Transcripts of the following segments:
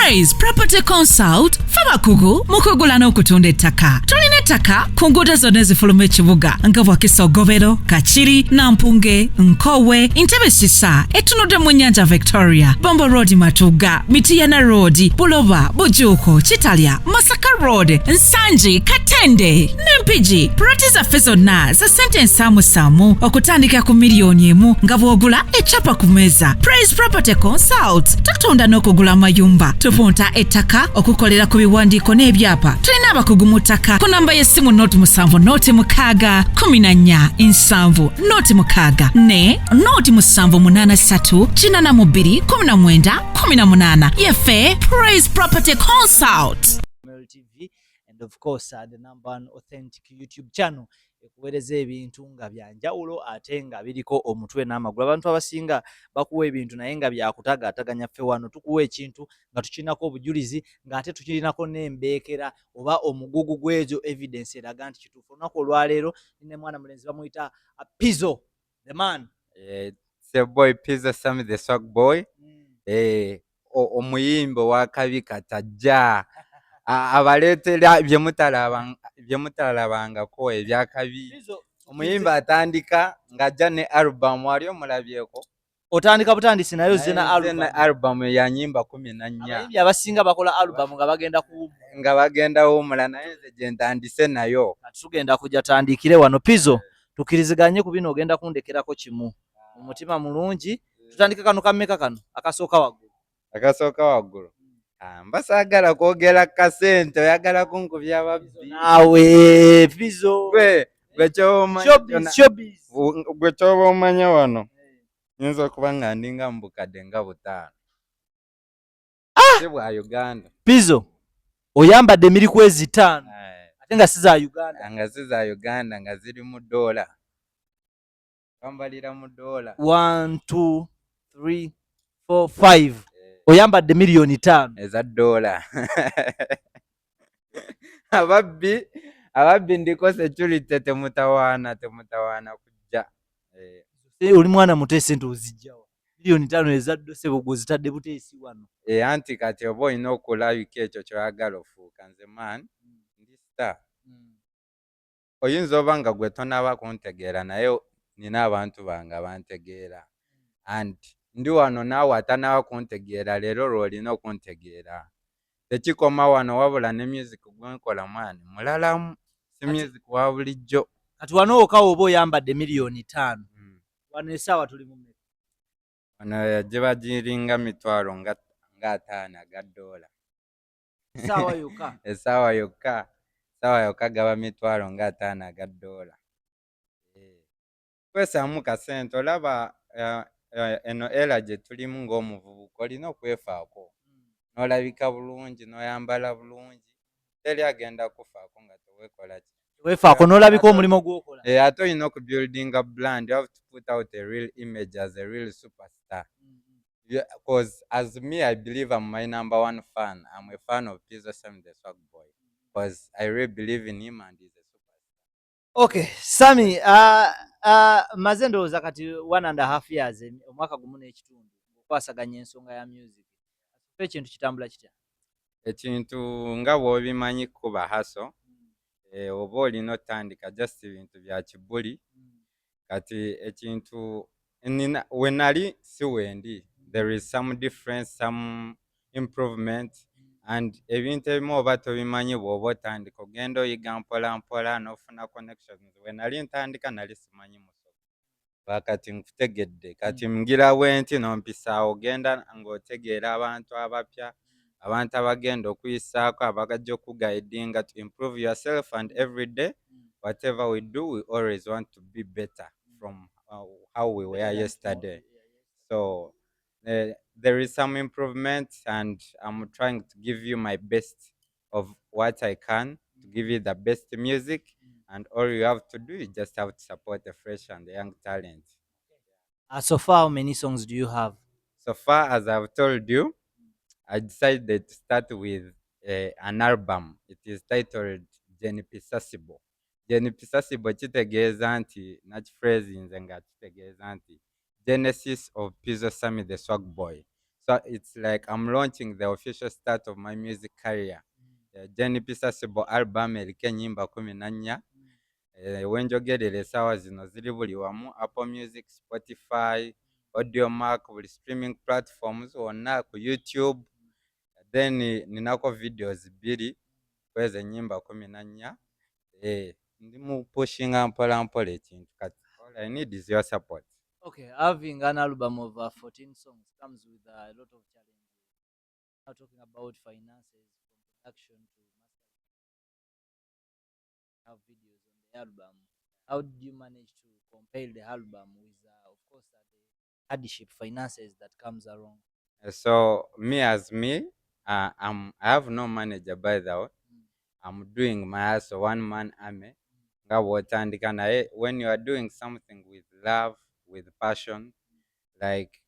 Praise Property Consult Fabakugu mukugula n'okutunda ettaka. Tulina ettaka ku nguudo zonna ezifuluma ekibuga nga Bwakiso-Gobero, Kachiri, Nampunge, Nkowe, Entebbe Sisa, etunudde mu nnyanja Victoria, Bombo Road Matuga, Mitiyana Road, Buloba, Bujuuko, Kitalya, Masaka Road, Nsangi, Katende, n'Empigi. Puloti zaffe zonna za ssente ensaamusaamu okutandika ku $1,000,000 nga bw'ogula ecapa ku meeza. Praise Property Consult tutunda n'okugula mayumba. Tupunta ettaka okukolera ku biwandiiko n'ebyapa. Tulina abakugu mu ttaka ku namba y'essimu 07 14 14 7 ne 0783 82 19 18. Yeffe Praise Property Consult. TV and of course the number one authentic YouTube channel ekuweereza ebintu nga byanjawulo ate nga biriko omutwe n'amagulu. Abantu abasinga bakuwa ebintu naye nga byakutagaataganya ffe wano tukuwa ekintu nga tukirinako obujulizi nga ate tukirinako n'embeekera oba omugugu gw'ezo evidence eraga nti kituufu. Olunaku olwaleero nine mwana mulenzi bamuyita Pizzo the man. It's a boy Pizzo Sammy the Swag Boy. Omuyimbo wa kabi katajja abaleetera byemutalabangako ebyakabi. Omuyimba atandika ng'ajja ne album wali omulabyeko. Otandika butandisi nayo zena album ya nyimba 14. Abayimbi abasinga bakola album nga bagenda wuumula naye nze gye ntandise nayo. Tugenda kujja tandikire wano Pizzo tukiriziganye ku bino ogenda kundekerako kimu. Omutima mulungi tutandike kano kammeka kano akasooka waggulu. Mbasaagala kwogera kasente oyagala kunkubya ababbi. Naawe Pizzo gwe ky'oba omanya wano nyinza okuba nga ndinga mu bukadde nga 5 bwa Uganda. Pizzo oyambadde $5,000 ate nga si za Uganda nga ziri mu $. Bambalira mu $. 1 2 3 4 5 oyambadde $5,000,000 eza $. ababbi ndiko security temutawaana kujja. Oli mwana muto sente ozijjawa $5,000,000 eza ddosebo gw'ozitadde buteesi wano. Anti kati oba olina okulabika ekyo kyoyagala ofuuka. Nze man ndi star. Oyinza oba nga gwe tonaba kuntegeera naye nina abantu bange abantegeera. And ndi wano naawe atanaba kuntegeera leero lw'olina okuntegeera. Tekikoma wano wabula ne music gwenkola mwani mulalamu si music wa bulijjo. Kati wano okawo oba oyambadde $5,000,000 wano esaawa tuli mu mmeka? Wano giba giringa $5,000 nga $5 Esaawa yokka? Esaawa yokka gaba $5,000 nga $5 kwesaamu kasente. Olaba eno era gye tulimu ng'omuvubuka olina okwefaako n'olabika bulungi n'oyambala bulungi. Teri agenda kufaako nga teweekola ki? Weefaako n'olabika omulimo gw'okola. Ate olina okubuilding a brand. You have to put out a real image as a real superstar. Because as me, I believe I'm my number one fan. I'm a fan of Pizzo Sammy the Swag Boy. Because I really believe in him and he's a superstar. Okay, Sammy, maze ndowooza kati 1.5 years omwaka gumu n'ekitundu okwasaganya ensonga ya music. Ekintu kitambula kitya? Ekintu nga bw'obimanyi kuba haso. Oba olina otandika just ebintu bya kibuli. Kati ekintu we nali si wendi. There is some difference, some improvement. And ebintu ebimu oba tobimanyi bw'oba otandika ogenda oyiga mpola n'ofuna connections. We nali ntandika nali simanyi musoka. Kati nkutegedde. Kati ngira bwenti n'ompisaawo ogenda ng'otegeera abantu abapya. Abantu abagenda okuyisaako abagajja okuguidinga to improve yourself, and every day whatever we do we always want to be better from how we were yesterday. So there is some improvement and I'm trying to give you my best of what I can to give you the best music, and all you have to do is just have to support the fresh and the young talent. So far, how many songs do you have? So far, as I've told you, I decided to start with an album. It is titled Jenipisasibo. Jenipisasibo kitegeeza nti nachiphrase nze nga kitegeeza nti Genesis of Pizzo Sammy the Swag Boy. So it's like I'm launching the official start of my music career. Jenny Pisa Sebo album eriko ennyimba 14. Wenjogerera essaawa zino ziri buli wamu: Apple Music, Spotify, Audiomack, buli streaming platforms wonna, ku YouTube. Then ninako videos 2 kwezi ennyimba 14. Ndi mu pushinga mpola mpola ekintu kati. All I need is your support. Okay, having an album of 14 songs comes with a lot of challenges. Now talking about finances, from production to have videos on the album. How did you manage to compile the album with, of course, the hardship finances that comes along? So me as me, I have no manager by the way. Mm. I'm doing my hustle, one man army. Nga bw'otandika naye when you are doing something with love, with passion, like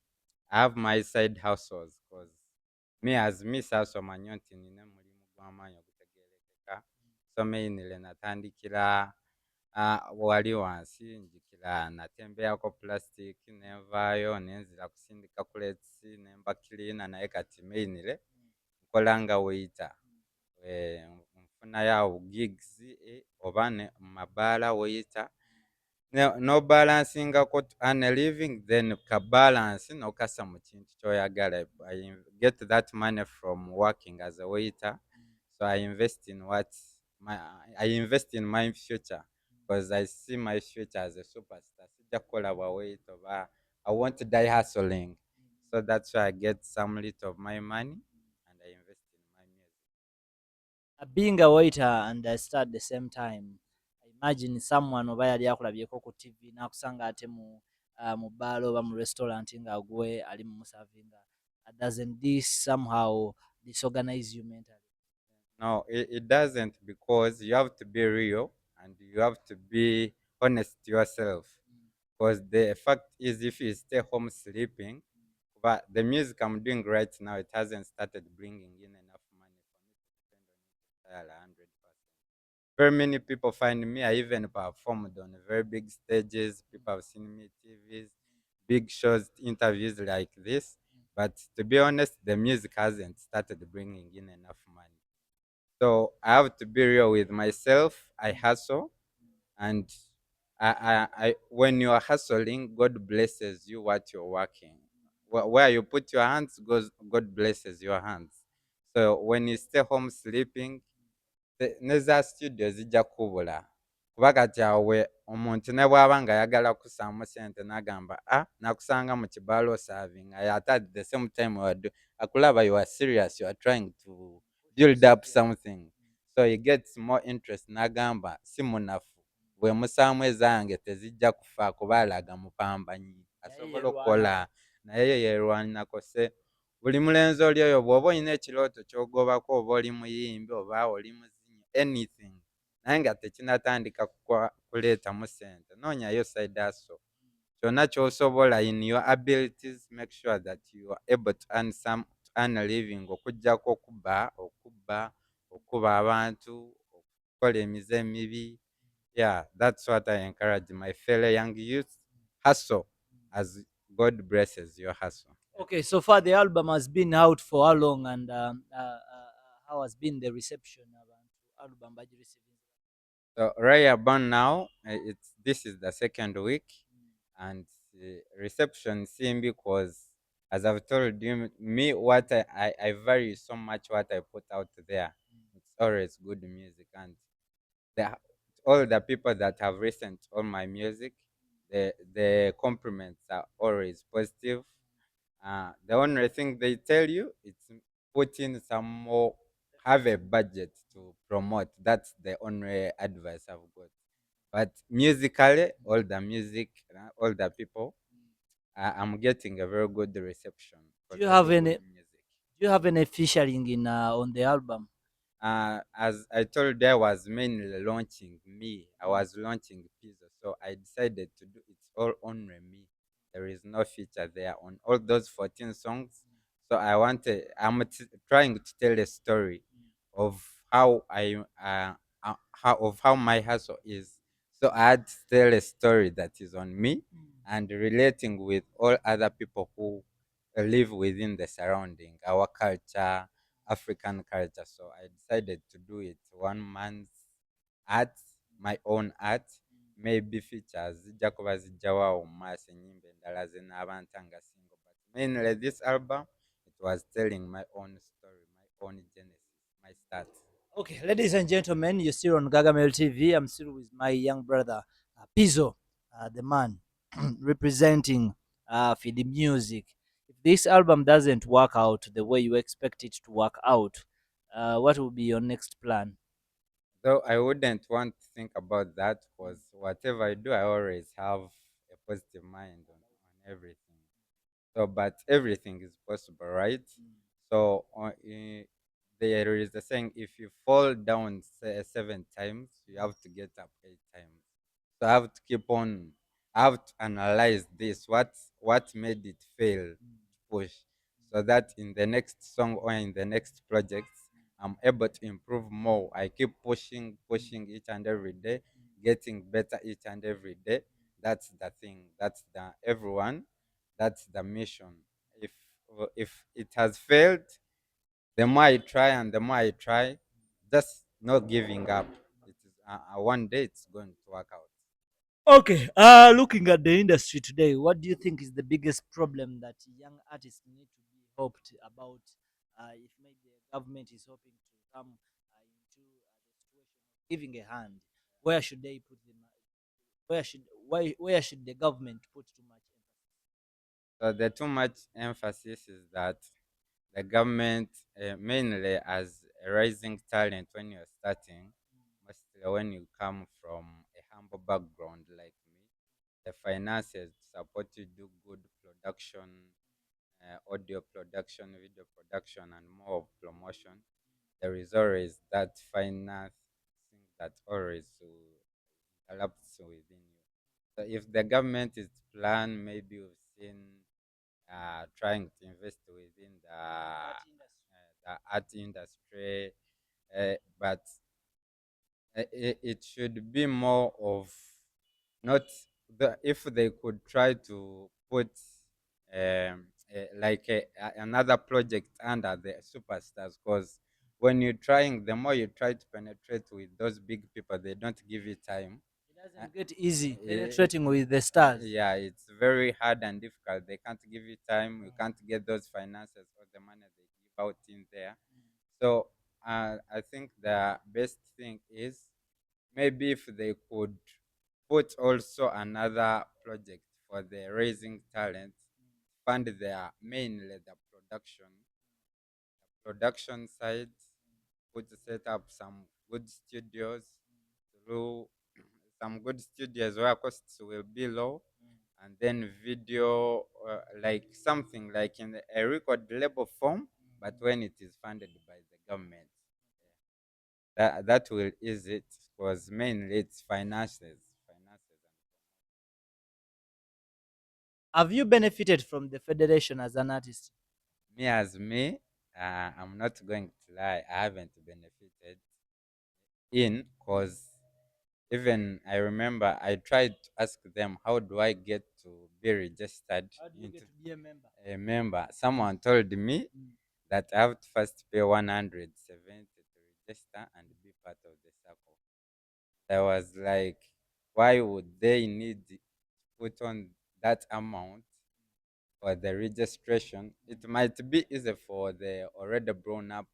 I have my side hustles, because me as me saasoma nnyo nti nina mulimu gw'amaanyi ogutegeerekeka. So mainly natandikira wali wansi, njikira natembeako plastic, nenvaayo nenzira kusindika crates, nemba cleaner, naye kati mainly nkola nga waiter. Nfunayo awo gigs oba mu mabaala waiter. No balancingako to earn a living, then ka balance nokasa mu kintu kyoyagala. I get that money from working as a waiter, so I invest in my future, because I see my future as a superstar. Sijja kukola bwa waiter oba I want to die hustling, so that's why I get some little of my money and I invest in my music. Being a waiter and I start the same time, I imagine someone oba yali akulabyeko ku TV n'akusanga ate mu bar oba mu restaurant nga gwe ali mu musavinga. Doesn't this somehow disorganize you mentally? No, it doesn't, because you have to be real and you have to be honest to yourself. Because the fact is, if you stay home sleeping, but the music I'm doing right now, it hasn't started bringing in enough money for me to depend on it 100%. Very many people find me. I even performed on very big stages. People have seen me TVs, big shows, interviews like this. But to be honest, the music hasn't started bringing in enough money. So I have to be real with myself. I hustle, and when you are hustling, God blesses you what you're working. Where you put your hands, God blesses your hands. So when you stay home sleeping, neza studio zijja kubula, kuba kati awe omuntu ne bw'aba nga ayagala kusaamu sente n'agamba nakusanga mu kibaala osavinga, ate at the same time akulaba you are serious, you are trying to build up something, so he gets more interest n'agamba si munafu, bwe musaamu ezange tezijja kufa kuba alaga mupambanyi asobola okukola naye yeerwanako. Se buli mulenzi oli oyo bw'oba olina ekirooto ky'ogobako, oba oli muyimbi oba oli muzinyi, anything, naye nga tekinatandika kuleetamu sente, noonyayo side hustle. Kyonna ky'osobola in your abilities, make sure that you are able to earn a living, okuggyako okuba abantu, okukola emize emibi. Yeah, that's what I encourage my fellow young youth. Hustle as God blesses your hustle. Okay, so far the album has been out for how long, and how has been the reception of the album by the receiving? So right about now, this is the second week, and reception seeing, because as I've told you, me what I value so much what I put out there. It's always good music, and the, all the people that have listened to all my music, the compliments are always positive. The only thing they tell you is put in some more, have a budget to promote. That's the only advice I've got. But musically, all the music, all the people, I'm getting a very good reception Do for you very have good any? music. Do you have any featuring in on the album? As I told you, I was mainly launching me. I was launching Pizza, so I decided to do it's all on me. There is no feature there on all those 14 songs. So trying to tell a story of how how my hustle is. So I had to tell a story that is on me and relating with all other people who live within the surrounding, our culture, African culture. So I decided to do it 1 month art, my own art. Maybe features zijja kuba zijjawo mu maaso ennyimba endala ze naaba ntanga single, but mainly this album, it was telling my own story, my own genesis, my start. Okay, ladies and gentlemen, you're still on Gagamel TV. I'm still with my young brother, Pizzo, the man representing for the music. If this album doesn't work out the way you expect it to work out, what will be your next plan? Though I wouldn't want to think about that, because whatever I do, I always have a positive mind on everything. So, but everything is possible, right? So, there is a saying: if you fall down 7 times, you have to get up 8 times. So I have to keep on. I have to analyze this. What made it fail? Push, so that in the next song or in the next project, I'm able to improve more. I keep pushing each and every day, getting better each and every day. That's the thing. That's the everyone. That's the mission. If if it has failed, the more I try and the more I try, just not giving up. It is one day it's going to work out. Okay, looking at the industry today, what do you think is the biggest problem that young artists need to be hoped about? If maybe the government is hoping to come into the situation of giving a hand, where should they put them? Where should the government put too much So the too much emphasis is that the government, mainly as a rising talent when you're starting, mostly when you come from a humble background like me, the finances to support you do good production, audio production, video production, and more of promotion. There is always that finance thing that always collapse within you. So if the government is to plan, maybe we've seen trying to invest within the art industry, but it should be more of not if they could try to put like another project under the superstars, because when you're trying, the more you try to penetrate with those big people, they don't give you time. It doesn't get easy Eh, penetrating with the stars. yeah, it's very hard and difficult. They can't give you time. You can't get those finances or the money they give out in there. So I think the best thing is maybe if they could put also another project for the raising talent, fund their mainly the production side, put set up some good studios through some good studios where costs will be low, and then video like something like in a record label form, but when it is funded by the government, that will ease it, because mainly it's finances. Have you benefited from the federation as an artist? Me as me, I'm not going to lie, I haven't benefited in, because even I remember I tried to ask them, how do I get to be registered How do you into get to be a member? a member? Someone told me that I have to first pay 170 to register and be part of the circle. I was like, why would they need to put on that amount for the registration? It might be easy for the already grown up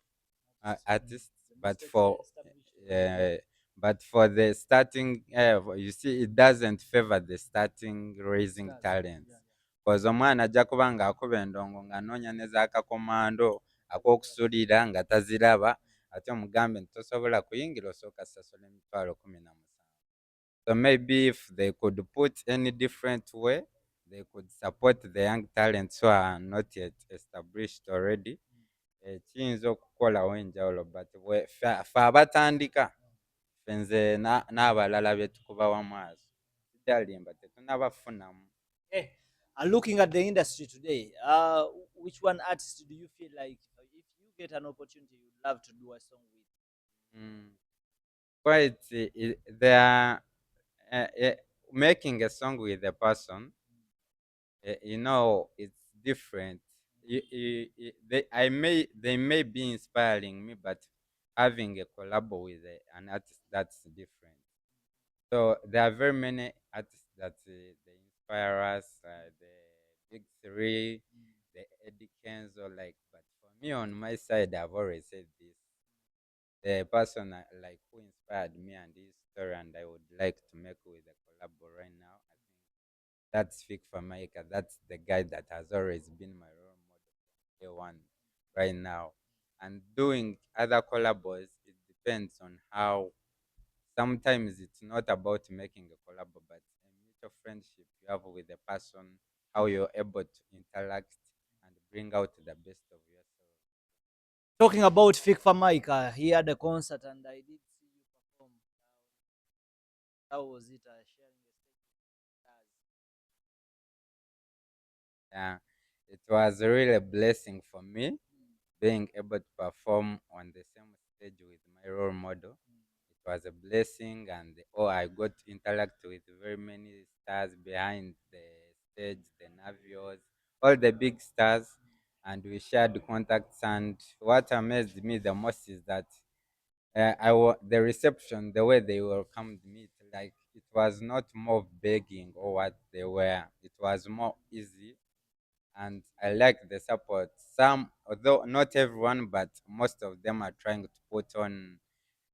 artists, The but most established uh, for the starting, you see, it doesn't favor the starting raising stars. talents. Yeah, Because omwana ajja kuba ng'akuba endongo ng'anoonya ne zaakakomando ak'okusulira nga taziraba, ate omugambe nti tosobola kuyingira osooka sasula emitwalo 17. So maybe if they could put any different way, they could support the young talents who are not yet established already. Kiyinza okukolawo enjawulo, but ffe abatandika, ffe nze n'abalala be tukubawa maaso tuddalimba tetunnabafunamu. Okay. Looking at the industry today, which one artist do you feel like if you get an opportunity, you'd love to do a song with? Mm. Quite, they are making a song with a person, it's different. they may be inspiring me, but having a collab with an artist, that's different. So there are very many artists that they inspire us. The big three, the Eddy Kenzo, like. But for me, on my side, I've always said this: the person like who inspired me and his story, and I would like to make with a collab right now. I think that's Fik Famaica. That's the guy that has always been my role model from day one right now. And doing other collabos, it depends on how. Sometimes it's not about making a collab, but a mutual friendship you have with the person, how you're able to interact and bring out the best of yourself. Talking about Fikfa Mike, he had a concert and I did see you perform. How was it sharing the stage with stars? Yeah, it was really a blessing for me being able to perform on the same stage with my role model. It was a blessing, and oh, I got to interact with very many stars behind the stage, the Navios, all the big stars, and we shared contacts. And what amazed me the most is that the reception, the way they welcomed me, like it was not more begging or what they were. It was more easy, and I like the support. Some, although not everyone, but most of them are trying to put on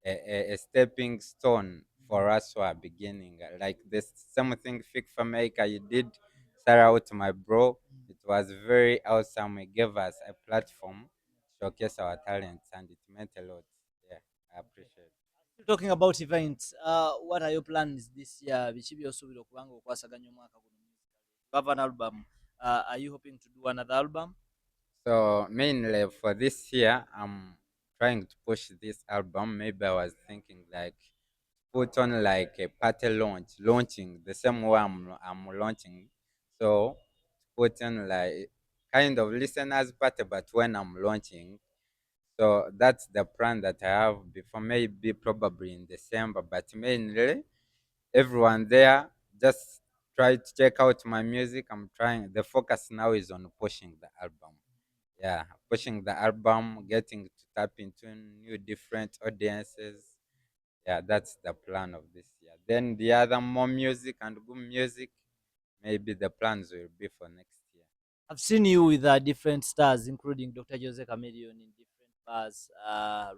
a stepping stone for us who are beginning. Like this something Fik Famaica you did. Shout out to my bro. It was very awesome. He gave us a platform to showcase our talents, and it meant a lot. Yeah, I appreciate. Still talking about events, what are your plans this year? Biki by'osuubira okubanga okwasaganya omwaka guno musically? You have an album. Are you hoping to do another album? So mainly for this year, I'm trying to push this album. Maybe I was thinking like put on like a party launching the same way I'm launching. So put on like kind of listeners party, but when I'm launching. So that's the plan that I have before, maybe probably in December, but mainly everyone there just try to check out my music. I'm trying. The focus now is on pushing the album. Yeah, pushing the album, getting to tap into new different audiences. Yeah, that's the plan of this year. Then the other more music and good music, maybe the plans will be for next year. I've seen you with different stars, including Dr. Jose Chameleon in different bars,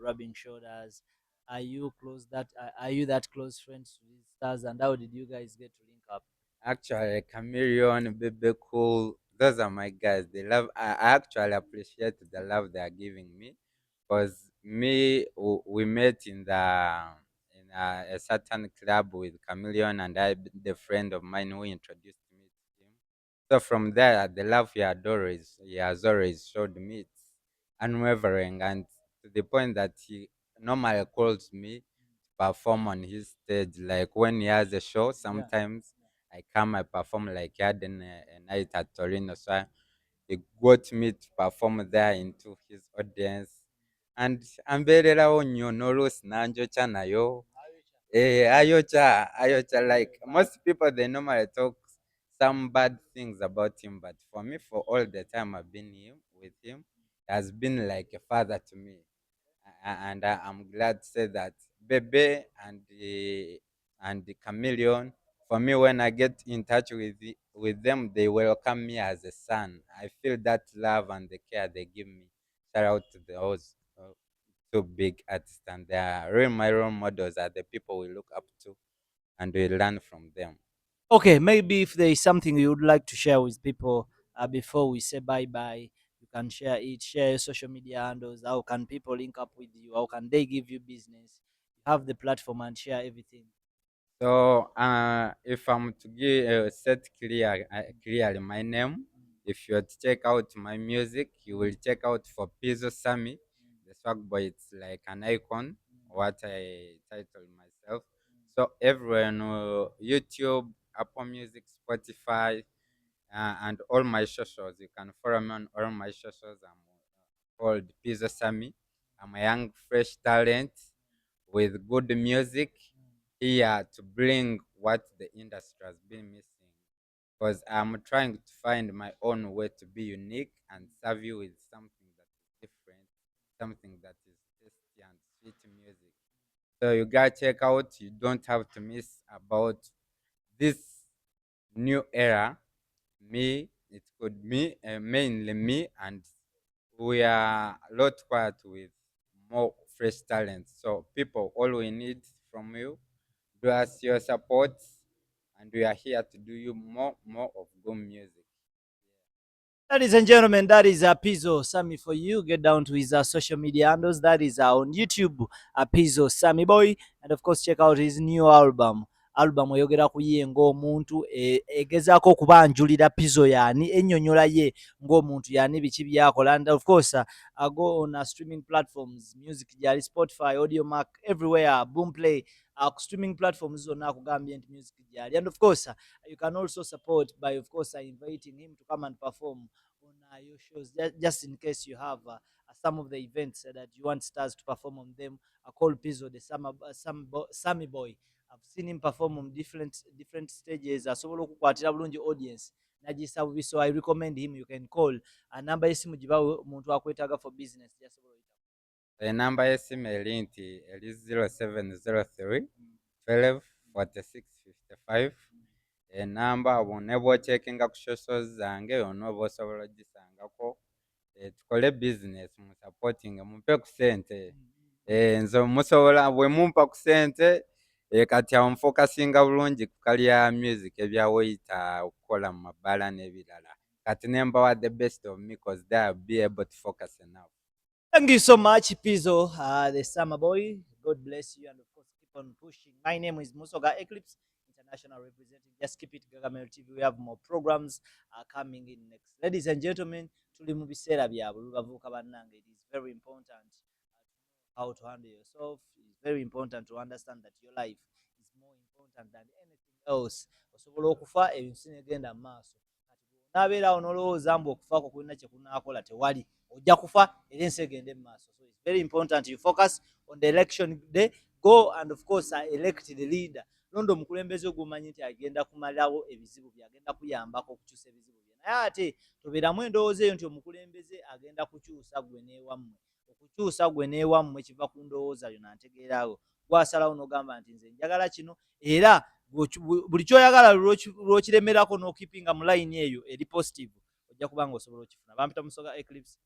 rubbing shoulders. Are you close that? Are you that close friends to these stars? And how did you guys get to link up? Actually, Chameleon, Bebe, Cool, those are my guys. They love. I actually appreciate the love they are giving me, because we met in a certain club with Chameleon, and the friend of mine who introduced me to him. So from there, the love he has always showed me, it's unwavering, and to the point that he normally calls me to perform on his stage. Like when he has a show, Yeah. sometimes I come, I perform, like he had a night at Torino. So he got me to perform there into his audience. And ambeererawo nnyo n'oluusi n'anjokya nayo. Ayocha. Like most people, they normally talk some bad things about him, but for me, for all the time I've been with him, he has been like a father to me. And I'm glad to say that Bebe and the Chameleon, for me, when I get in touch with them, they welcome me as a son. I feel that love and the care they give me. Shout out to those two big artists, and they are really my role models. Are the people we look up to, and we learn from them. Okay, maybe if there is something you would like to share with people before we say bye bye, you can share it. Share your social media handles. How can people link up with you? How can they give you business? You have the platform and share everything. So, if I'm to give set clearly my name, if you were to check out my music, you will check out for Pizzo Sammy, the swag boy. It's like an icon, what I titled myself. So everywhere on YouTube, Apple Music, Spotify, and all my socials, you can follow me on all my socials. I'm called Pizzo Sammy. I'm a young, fresh talent with good music here to bring what the industry has been missing. because I'm trying to find my own way to be unique and serve you with something that is different, something that is tasty and sweet music. So you gotta check out. You don't have to miss about this new era. Me, it could me, mainly me, and we are a lot quiet with more fresh talent. So people, all we need from you, do us your support, and we are here to do you more of good music. Ladies and gentlemen, that is Pizzo Sammy for you. Get down to his social media handles. That is on YouTube, Pizzo Sammy Boy. And of course, check out his new album. Album oyogera ku ye ng'omuntu egezaako okubanjulira Pizzo yani ennyonnyola ye ng'omuntu yani biki by'akola. And of course, go on streaming platforms, music gyali Spotify, Audiomack, everywhere, Boomplay, streaming platforms zonna akugambye nti music gyali. And of course, you can also support by of course inviting him to come and perform on your shows, just in case you have some of the events that you want stars to perform on them. I call Pizzo the Sammy Boy. I've seen him perform on different stages. Asobola okukwatira bulungi audience nagisa bubi, so I recommend him. You can call a number yesimu giba omuntu akwetaaga for business. The number yesimu eri nti eri 0703 12 46 55. Enamba bw'oneba ocekinga ku socials zange onooba osobola ogisangako. Tukole business mu supporting, mumpe ku sente. Nze musobola bwe mumpa ku sente kati awo nfokasinga bulungi ku kalya music ebyawoyita okukola mu mabaala n'ebirala. Kati nembawa the best of me because they will be able to focus enough. Thank you so much, Pizzo, the Summer Boy. God bless you, and of course, keep on pushing. My name is Musoga Eclipse, international representative. Just keep it Gagamel TV. We have more programs coming in next. Ladies and gentlemen, tuli mu biseera byabwe lubavuuka bannange. It is very important how to handle yourself. It's very important to understand that your life is more important than anything else. Osobola okufa ebintu negenda mu maaso. Nabeerawo n'olowooza mbu okufaako kulina kye kunaakola tewali, ojja kufa era ensi egende mu maaso. So it's very important you focus on the election day. Go and of course elect the leader. Londa omukulembeze ogwomanyi nti agenda kumalawo ebizibu bye, agenda kuyambako okukyusa ebizibu bye. Naye ate tobeeramu endowooza eyo nti omukulembeze agenda kukyusa gwe n'ewammwe. Okukyusa gwe n'ewammwe kiva ku ndowooza yo nantegeeraawo. Gwasalawo n'ogamba nti nze njagala kino, era buli kyoyagala lw'okiremerako n'okipinga mu layini eyo eri positive, ojja kuba nga osobola okifuna. Bampita Musoga Eclipse.